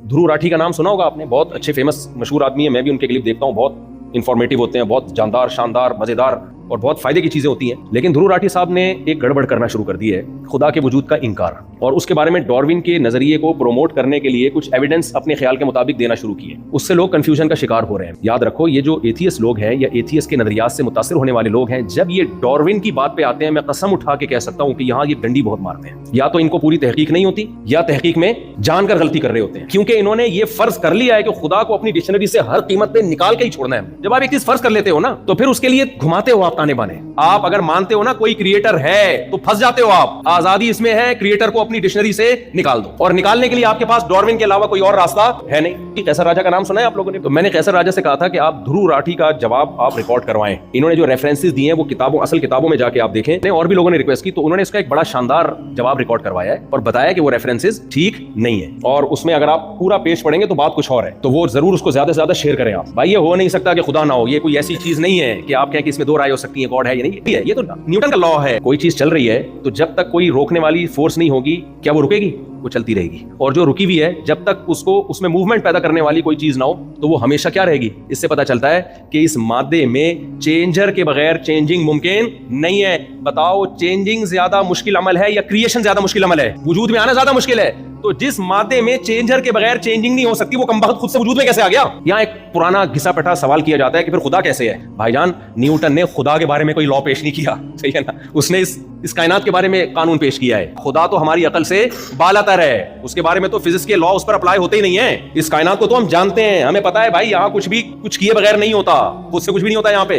ध्रुव राठी का नाम सुना होगा आपने, बहुत अच्छे फेमस मशहूर आदमी है, मैं भी उनके क्लिप देखता हूँ, बहुत इंफॉर्मेटिव होते हैं, बहुत जानदार, शानदार, मजेदार और बहुत फायदे की चीजें होती हैं। लेकिन ध्रुव राठी साहब ने एक गड़बड़ करना शुरू कर दी है, खुदा के वजूद का इनकार, और उसके बारे में डार्विन के नजरिए को प्रोमोट करने के लिए कुछ एविडेंस अपने ख्याल के मुताबिक देना शुरू किए। उससे लोग कंफ्यूजन का शिकार हो रहे हैं। याद रखो, ये जो एथियस्ट लोग हैं या एथियस्ट के नजरियात से मुतासिर होने वाले लोग हैं, जब ये डार्विन की बात पे आते हैं, मैं कसम उठा के कह सकता हूं कि यहाँ ये डंडी बहुत मारते हैं। या तो इनको पूरी तहकीक नहीं होती, या तहकीक में जानकर गलती कर रहे होते हैं, क्योंकि इन्होंने ये फर्ज कर लिया है कि खुदा को अपनी डिक्शनरी से हर कीमत पे निकाल के ही छोड़ना है। जब आप एक चीज फर्ज कर लेते हो ना, तो फिर उसके लिए घुमाते हो आप ताने बाने। आप अगर मानते हो ना कोई क्रिएटर है, तो फंस जाते हो आप। आजादी इसमें है, क्रिएटर को अपनी डिक्शनरी से निकाल दो, और निकालने के लिए आपके पास डार्विन के अलावा कोई और रास्ता है नहीं। कैसर राजा का नाम सुना है आप लोगों ने? तो मैंने कैसर राजा से कहा था कि आप ध्रुव राठी का जवाब आप रिकॉर्ड करवाएं। इन्होंने जो रेफरेंसेस दिए हैं वो किताबों, असल किताबों में जाके आप देखें। और भी लोगों ने रिक्वेस्ट की, तो उन्होंने इसका एक बड़ा शानदार जवाब रिकॉर्ड करवाया है और बताया कि वो रेफरेंसेस ठीक नहीं है, और उसमें अगर आप पूरा पेज पढ़ेंगे तो बात कुछ और है। तो वो जरूर उसको ज्यादा से ज्यादा शेयर करें आप। भाई ये हो नहीं सकता कि खुदा ना हो, ये कोई ऐसी चीज नहीं है कि आप कहें कि इसमें दो राय हो सकती है, गॉड है या नहीं। ये तो न्यूटन का लॉ है, कोई चीज चल रही है तो जब तक कोई रोकने वाली फोर्स नहीं होगी, क्या वो रुकेगी? वो चलती रहेगी। और जो रुकी हुई है, जब तक उसको उसमें मूवमेंट पैदा करने वाली कोई चीज ना हो, तो वो हमेशा क्या रहेगी? इससे पता चलता है कि इस मादे में चेंजर के बगैर चेंजिंग मुमकिन नहीं है। बताओ, चेंजिंग ज्यादा मुश्किल अमल है या क्रिएशन ज्यादा मुश्किल अमल है? वजूद में आना ज्यादा मुश्किल है। तो जिस मादे में चेंजर के बगैर चेंजिंग नहीं हो सकती, वो कमबख्त खुद से वजूद में कैसे आ गया? यहाँ एक पुराना घिसा पिटा सवाल किया जाता है कि फिर खुदा कैसे है? भाईजान, न्यूटन ने खुदा के बारे में कोई लॉ पेश नहीं किया, सही है ना? उसने इस कायनात के बारे में कानून पेश किया है। खुदा तो हमारी अकल से बालातर है, उसके बारे में तो फिजिक्स के लॉ उस पर अप्लाई होते ही नहीं है। इस कायनात को तो हम जानते हैं, हमें पता है भाई, यहाँ कुछ किए बगैर नहीं होता, खुद से कुछ भी नहीं होता यहाँ पे।